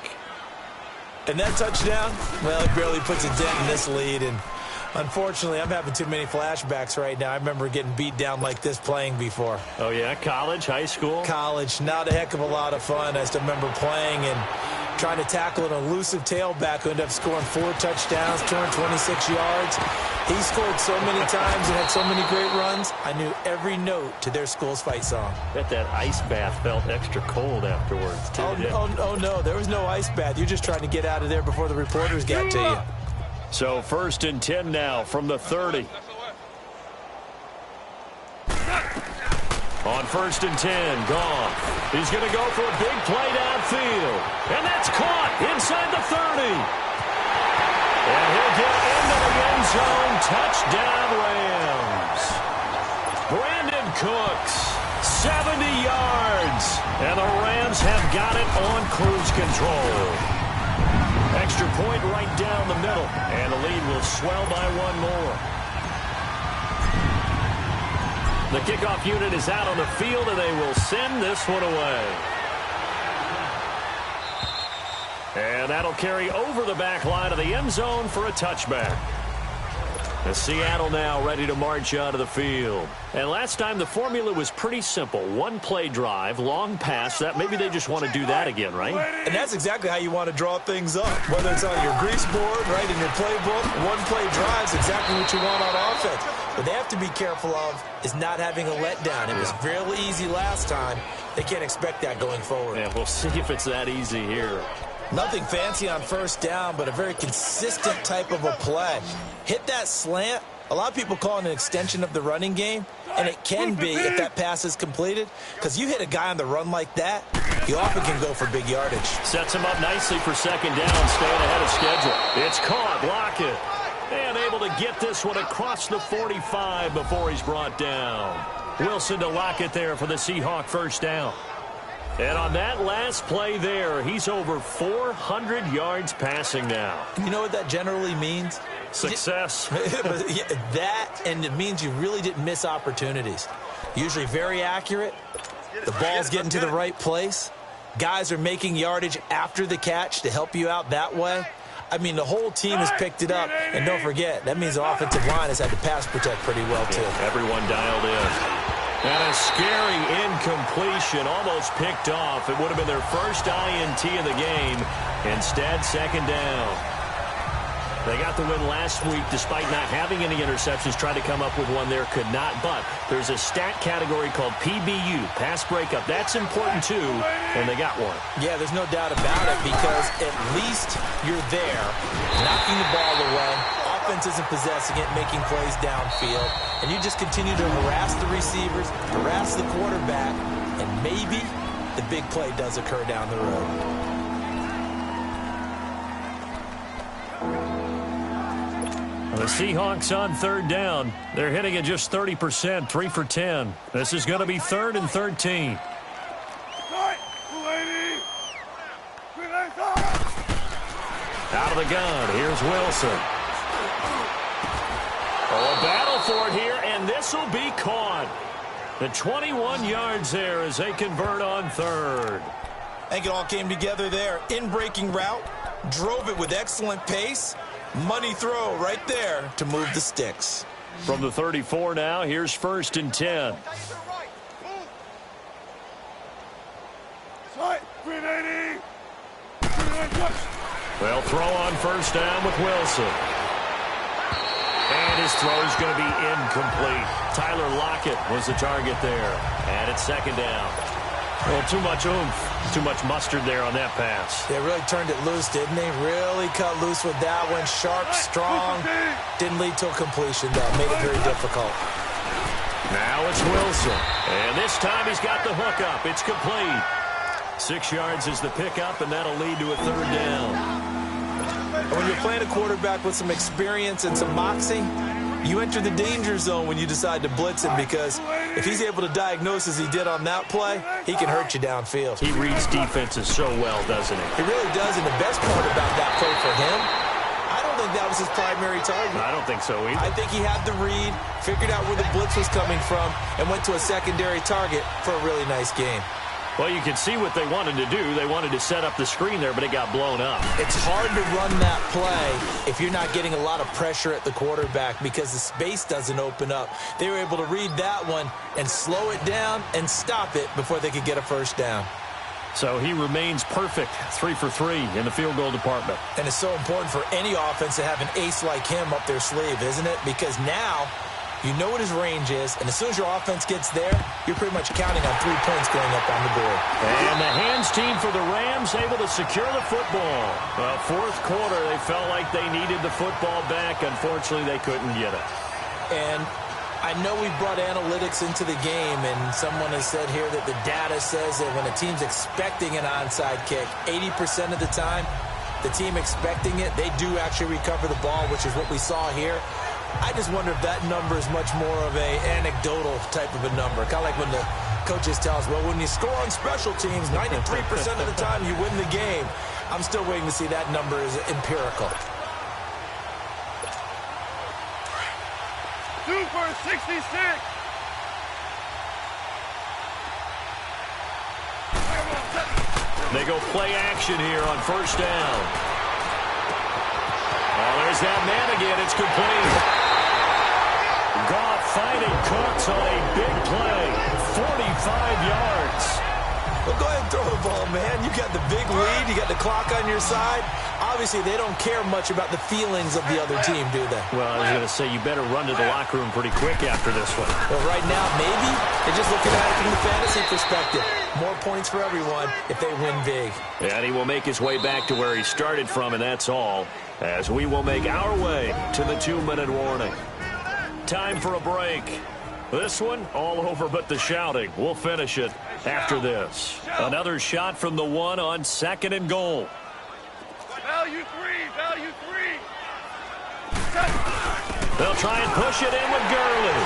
And that touchdown, well, it barely puts a dent in this lead. And unfortunately, I'm having too many flashbacks right now. I remember getting beat down like this playing before. Oh, yeah? College, high school? College, not a heck of a lot of fun. I still remember playing and trying to tackle an elusive tailback who ended up scoring 4 touchdowns, 226 yards. He scored so many times and had so many great runs, I knew every note to their school's fight song. Bet that ice bath felt extra cold afterwards, too. Oh, no, there was no ice bath. You're just trying to get out of there before the reporters got to you. So 1st and 10 now from the 30. On 1st and 10, Goff. He's going to go for a big play downfield. And that's caught inside the 30. And he'll get into the end zone. Touchdown, Rams. Brandon Cooks, 70 yards. And the Rams have got it on cruise control. Extra point right down the middle. And the lead will swell by 1 more. The kickoff unit is out on the field, and they will send this one away. And that'll carry over the back line of the end zone for a touchback. And Seattle now ready to march out of the field. And last time the formula was pretty simple. 1-play drive, long pass. That maybe they just want to do that again, right? And that's exactly how you want to draw things up. Whether it's on your grease board, right, in your playbook, 1-play drive is exactly what you want on offense. What they have to be careful of is not having a letdown. It was real easy last time. They can't expect that going forward. Yeah, we'll see if it's that easy here. Nothing fancy on 1st down, but a very consistent type of a play. Hit that slant. A lot of people call it an extension of the running game, and it can be if that pass is completed, because you hit a guy on the run like that, you often can go for big yardage. Sets him up nicely for 2nd down, staying ahead of schedule. It's caught, Lockett. And able to get this one across the 45 before he's brought down. Wilson to Lockett there for the Seahawk 1st down. And on that last play there, he's over 400 yards passing now. You know what that generally means? Success. That, and it means you really didn't miss opportunities. Usually very accurate. The ball's getting to the right place. Guys are making yardage after the catch to help you out that way. I mean, the whole team has picked it up. And don't forget, that means the offensive line has had to pass protect pretty well, too. Yeah, everyone dialed in. And a scary incompletion, almost picked off. It would have been their first INT of the game. Instead, 2nd down. They got the win last week despite not having any interceptions. Tried to come up with one there, could not. But there's a stat category called PBU, pass breakup. That's important, too, and they got one. Yeah, there's no doubt about it because at least you're there, knocking the ball away. Offense isn't possessing it, making plays downfield. And you just continue to harass the receivers, harass the quarterback, and maybe the big play does occur down the road. The Seahawks on 3rd down. They're hitting at just 30%, 3 for 10. This is going to be 3rd and 13. Out of the gun, here's Wilson. Oh, a battle for it here, and this will be caught. The 21 yards there as they convert on 3rd. I think it all came together there. In-breaking route, drove it with excellent pace. Money throw right there to move the sticks. From the 34 now, here's 1st and 10. They'll throw on 1st down with Wilson. And his throw is going to be incomplete. Tyler Lockett was the target there. And it's second down. Well, too much oomph, too much mustard there on that pass. They really turned it loose, didn't they? Really cut loose with that one. Sharp, strong. Didn't lead to a completion, though. Made it very difficult. Now it's Wilson. And this time he's got the hook up. It's complete. 6 yards is the pickup, and that'll lead to a third down. And when you're playing a quarterback with some experience and some moxie, you enter the danger zone when you decide to blitz him, because if he's able to diagnose as he did on that play, he can hurt you downfield. He reads defenses so well, doesn't he? He really does, and the best part about that play for him, I don't think that was his primary target. I don't think so either. I think he had the read, figured out where the blitz was coming from, and went to a secondary target for a really nice game. Well, you can see what they wanted to do. They wanted to set up the screen there, but it got blown up. It's hard to run that play if you're not getting a lot of pressure at the quarterback because the space doesn't open up. They were able to read that one and slow it down and stop it before they could get a first down. So he remains perfect, 3 for 3 in the field goal department. And it's so important for any offense to have an ace like him up their sleeve, isn't it? Because now you know what his range is, and as soon as your offense gets there, you're pretty much counting on 3 points going up on the board. And the hands team for the Rams able to secure the football. Well, fourth quarter, they felt like they needed the football back. Unfortunately, they couldn't get it. And I know we brought analytics into the game, and someone has said here that the data says that when a team's expecting an onside kick, 80% of the time, the team expecting it, they do actually recover the ball, which is what we saw here. I just wonder if that number is much more of a anecdotal type of a number. Kind of like when the coaches tell us, well, when you score on special teams, 93% of the time you win the game. I'm still waiting to see that number is empirical. 2 for 66. They go play action here on first down. Oh, there's that man again. It's complete. Goff finding Cooks on a big play. 45 yards. Well, go ahead and throw the ball, man. You got the big lead. You got the clock on your side. Obviously, they don't care much about the feelings of the other team, do they? Well, I was going to say, you better run to the locker room pretty quick after this one. Well, right now, maybe they're just looking at it from the fantasy perspective. More points for everyone if they win big. And he will make his way back to where he started from, and that's all, as we will make our way to the 2-minute warning. Time for a break. This one, all over but the shouting. We'll finish it after this. Another shot from the 1 on 2nd and goal. Value 3, value 3. They'll try and push it in with Gurley.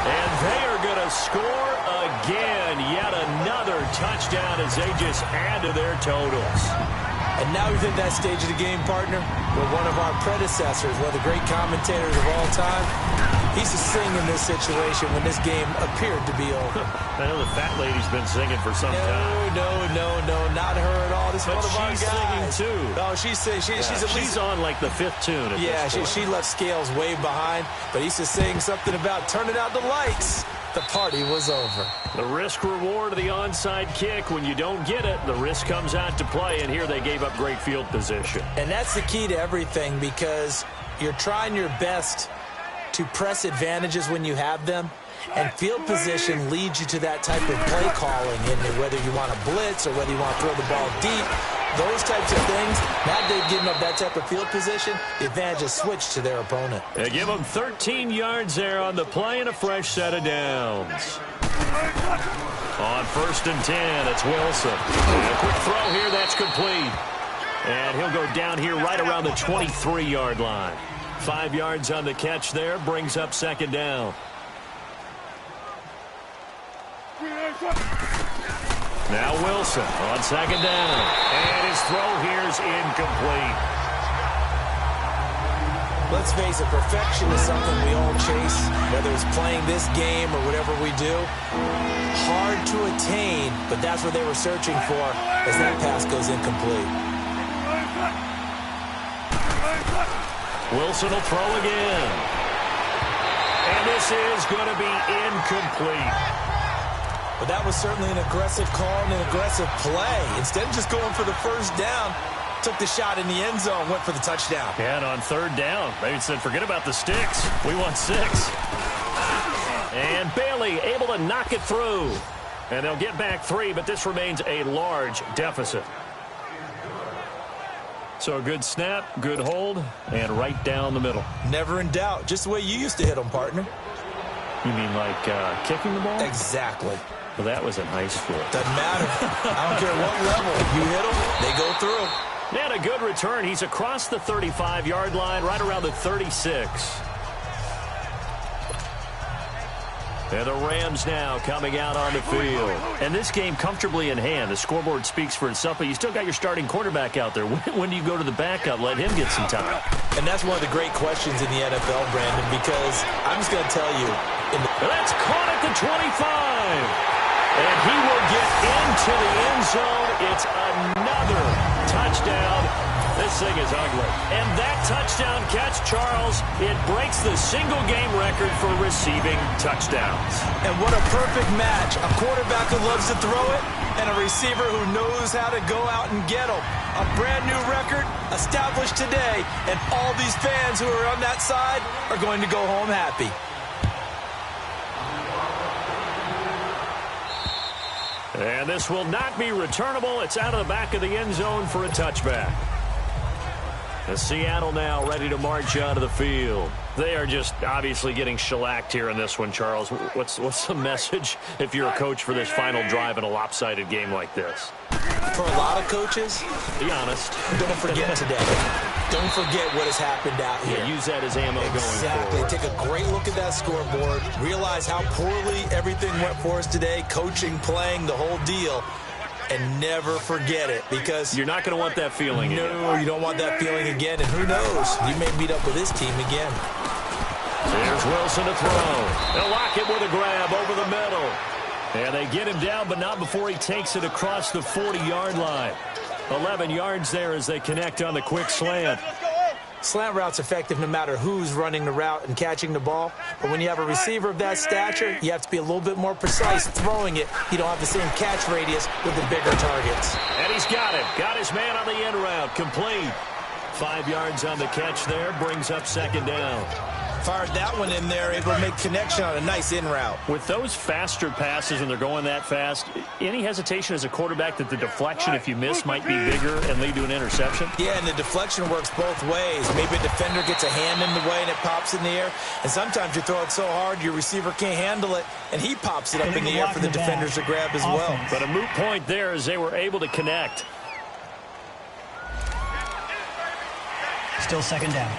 And they are going to score again. Yet another touchdown as they just add to their totals. And now we've hit that stage of the game, partner, where one of our predecessors, one of the great commentators of all time, he used to sing in this situation when this game appeared to be over. I know the fat lady's been singing for some time. No, not her at all. This is one of our guys. She's singing too. Oh, she's at least on like the 5th tune at this point. she left Scales way behind, but he used to sing something about turning out the lights. The party was over. The risk-reward of the onside kick. When you don't get it, the risk comes out to play, and here they gave up great field position. And that's the key to everything, because you're trying your best to press advantages when you have them, and field position leads you to that type of play calling, and whether you want to blitz or whether you want to throw the ball deep, those types of things. Now they've given up that type of field position, the advantage is switched to their opponent. They give them 13 yards there on the play and a fresh set of downs. On 1st and 10, it's Wilson. And a quick throw here, that's complete. And he'll go down here right around the 23-yard line. 5 yards on the catch there, brings up 2nd down. Now Wilson on 2nd down. And his throw here is incomplete. Let's face it, perfection is something we all chase, whether it's playing this game or whatever we do. Hard to attain, but that's what they were searching for as that pass goes incomplete. Wilson will throw again. And this is going to be incomplete. But that was certainly an aggressive call and an aggressive play. Instead of just going for the first down, took the shot in the end zone, went for the touchdown. And on third down, they said, forget about the sticks. We want 6. And Bailey able to knock it through. And they'll get back 3, but this remains a large deficit. So a good snap, good hold, and right down the middle. Never in doubt. Just the way you used to hit them, partner. You mean like kicking the ball? Exactly. Well, that was in high school. Doesn't matter. I don't care what level. You hit them, they go through. And a good return. He's across the 35-yard line, right around the 36. And the Rams now coming out on the field. And this game comfortably in hand. The scoreboard speaks for itself, but you still got your starting quarterback out there. When do you go to the backup? Let him get some time. And that's one of the great questions in the NFL, Brandon, because I'm just going to tell you. That's caught at the 25. And he will get into the end zone. It's another touchdown. This thing is ugly. And that touchdown catch, Charles, it breaks the single-game record for receiving touchdowns. And what a perfect match. A quarterback who loves to throw it and a receiver who knows how to go out and get them. A brand-new record established today, and all these fans who are on that side are going to go home happy. And this will not be returnable. It's out of the back of the end zone for a touchback. And Seattle now ready to march onto the field. They are just obviously getting shellacked here in this one, Charles. What's the message if you're a coach for this final drive in a lopsided game like this? For a lot of coaches, be honest. Don't forget today. Don't forget what has happened out here. Yeah, use that as ammo going forward. Take a great look at that scoreboard. Realize how poorly everything went for us today. Coaching, playing, the whole deal. And never forget it, because you're not going to want that feeling again. No, you don't want that feeling again. And who knows? You may meet up with this team again. Here's Wilson to throw. They'll lock it with a grab over the middle. And they get him down, but not before he takes it across the 40-yard line. 11 yards there as they connect on the quick slant. Slant route's effective no matter who's running the route and catching the ball. But when you have a receiver of that stature, you have to be a little bit more precise throwing it. You don't have the same catch radius with the bigger targets. And he's got it. Got his man on the end route. Complete. 5 yards on the catch there. Brings up second down. Fired that one in there, able to make connection on a nice in route. With those faster passes, and they're going that fast, any hesitation as a quarterback that the deflection, if you miss, might be bigger and lead to an interception? Yeah, and the deflection works both ways. Maybe a defender gets a hand in the way and it pops in the air. And sometimes you throw it so hard your receiver can't handle it, and he pops it up in the air for the defenders to grab as well. But a moot point there as they were able to connect. Still second down.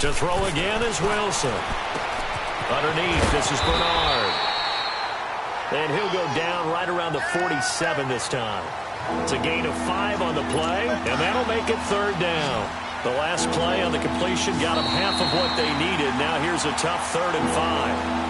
To throw again is Wilson. Underneath, this is Bernard. And he'll go down right around the 47 this time. It's a gain of 5 on the play, and that'll make it third down. The last play on the completion got them half of what they needed. Now here's a tough 3rd and 5.